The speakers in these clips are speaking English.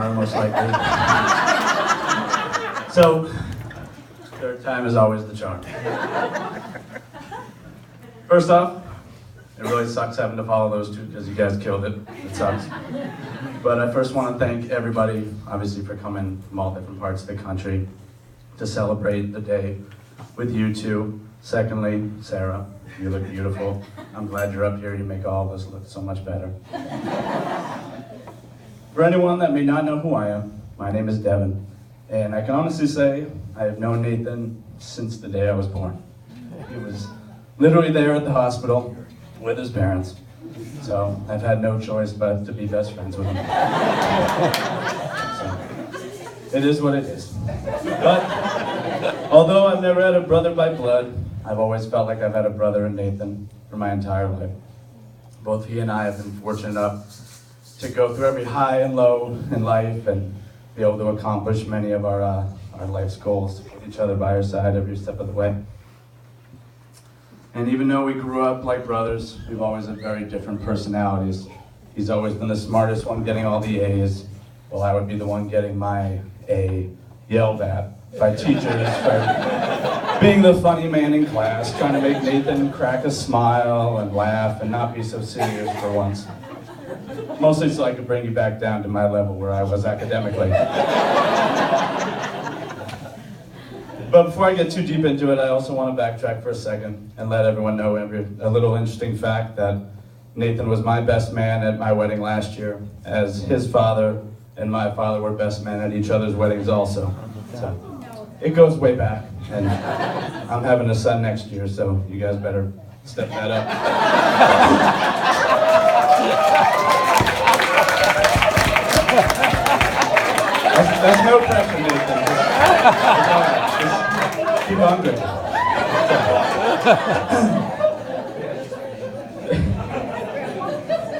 tomorrow, most likely. So, third time is always the charm. First off, it really sucks having to follow those two because you guys killed it. It sucks. But I first want to thank everybody, obviously, for coming from all different parts of the country to celebrate the day with you two. Secondly, Sarah, you look beautiful. I'm glad you're up here. You make all of us look so much better. For anyone that may not know who I am, my name is Devin. And I can honestly say I have known Nathan since the day I was born. He was literally there at the hospital with his parents. So I've had no choice but to be best friends with him. So, it is what it is. But although I've never had a brother by blood, I've always felt like I've had a brother in Nathan for my entire life. Both he and I have been fortunate enough to go through every high and low in life and be able to accomplish many of our life's goals, to put each other by our side every step of the way. And even though we grew up like brothers, we've always had very different personalities. He's always been the smartest one getting all the A's, while I would be the one getting my A yelled at by teachers for being the funny man in class, trying to make Nathan crack a smile and laugh and not be so serious for once. Mostly so I could bring you back down to my level where I was academically. But before I get too deep into it, I also want to backtrack for a second and let everyone know a little interesting fact that Nathan was my best man at my wedding last year, as his father and my father were best men at each other's weddings also. So it goes way back, and I'm having a son next year, so you guys better step that up. That's no pressure, Nathan. Just keep on good.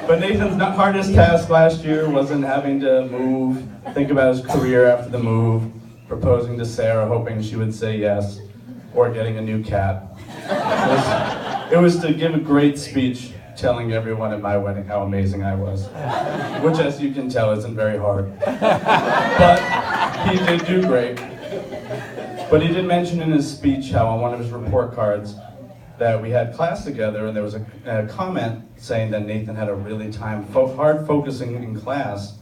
But Nathan's hardest task last year wasn't having to move, think about his career after the move, proposing to Sarah, hoping she would say yes, or getting a new cat. It was to give a great speech telling everyone at my wedding how amazing I was, which, as you can tell, isn't very hard. But he did do great. But he did mention in his speech how on one of his report cards that we had class together, and there was a comment saying that Nathan had a really hard focusing in class,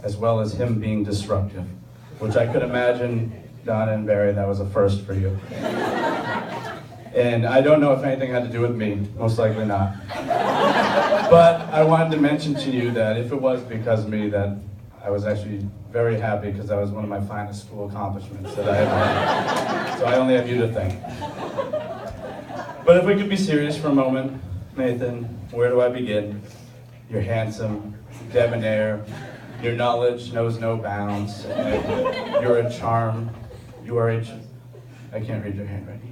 as well as him being disruptive, which I could imagine, Donna and Barry, that was a first for you. And I don't know if anything had to do with me, most likely not. But I wanted to mention to you that if it was because of me, that I was actually very happy because that was one of my finest school accomplishments that I ever had. So I only have you to thank. But if we could be serious for a moment, Nathan, where do I begin? You're handsome, debonair, your knowledge knows no bounds, you're a charm, you are I can't read your handwriting.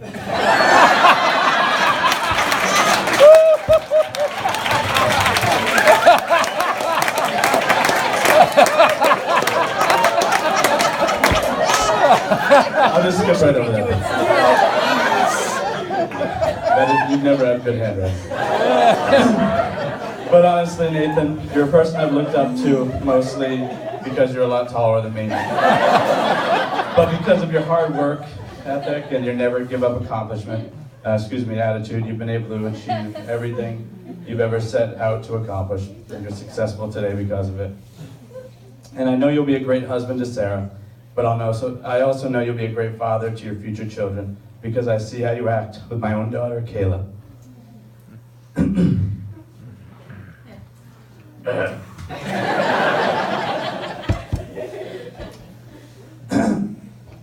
I'll just skip right over that. You've never had good handwriting. But honestly, Nathan, you're a person I've looked up to mostly because you're a lot taller than me. But because of your hard work ethic and your never give up attitude, you've been able to achieve everything you've ever set out to accomplish, and you're successful today because of it. And I know you'll be a great husband to Sarah, but I also know you'll be a great father to your future children, because I see how you act with my own daughter, Kayla.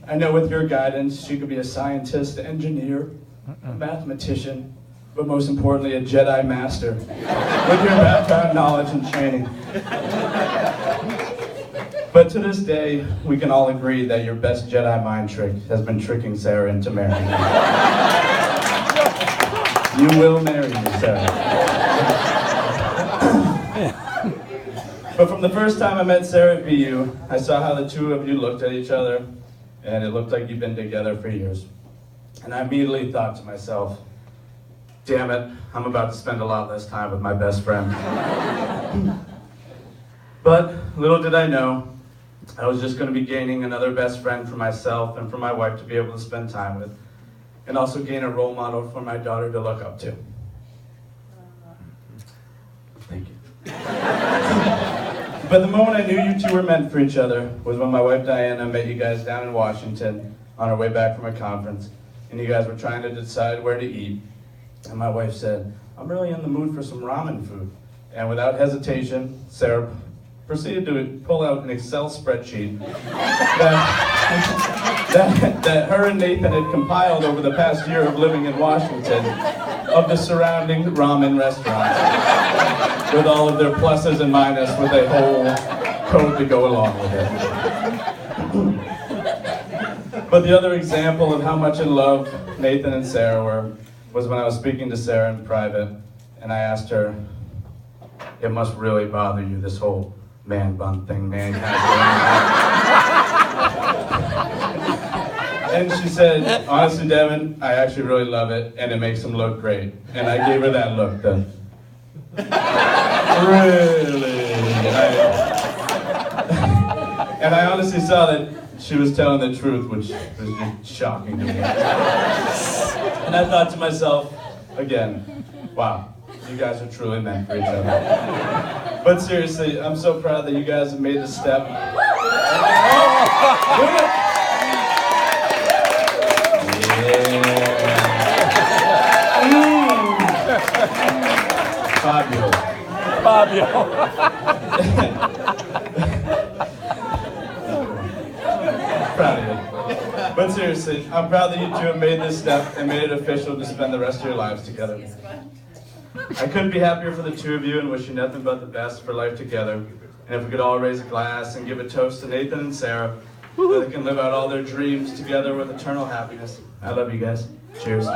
I know with your guidance, she could be a scientist, engineer, a mathematician, but most importantly, a Jedi master with your background knowledge and training. But to this day, we can all agree that your best Jedi mind trick has been tricking Sarah into marrying you. You will marry me, Sarah. But from the first time I met Sarah at BU, I saw how the two of you looked at each other, and it looked like you've been together for years. And I immediately thought to myself, damn it, I'm about to spend a lot less time with my best friend. But little did I know I was just going to be gaining another best friend for myself and for my wife to be able to spend time with, and also gain a role model for my daughter to look up to. Thank you. But the moment I knew you two were meant for each other was when my wife Diana met you guys down in Washington on our way back from a conference, and you guys were trying to decide where to eat. And my wife said, "I'm really in the mood for some ramen food." And without hesitation, Sarah proceeded to pull out an Excel spreadsheet that her and Nathan had compiled over the past year of living in Washington of the surrounding ramen restaurants, with all of their pluses and minuses, with a whole code to go along with it. But the other example of how much in love Nathan and Sarah were was when I was speaking to Sarah in private, and I asked her, "It must really bother you, this whole man bun thing, man." And she said, "Honestly, Devin, I actually really love it, and it makes him look great." And I gave her that look, the really? And I honestly saw that she was telling the truth, which was just shocking to me. And I thought to myself, again, wow, you guys are truly meant for each other. But seriously, I'm so proud that you guys have made the step. Fabio. Proud of you. But seriously, I'm proud that you two have made this step and made it official to spend the rest of your lives together. I couldn't be happier for the two of you and wish you nothing but the best for life together. And if we could all raise a glass and give a toast to Nathan and Sarah, so they can live out all their dreams together with eternal happiness. I love you guys. Cheers.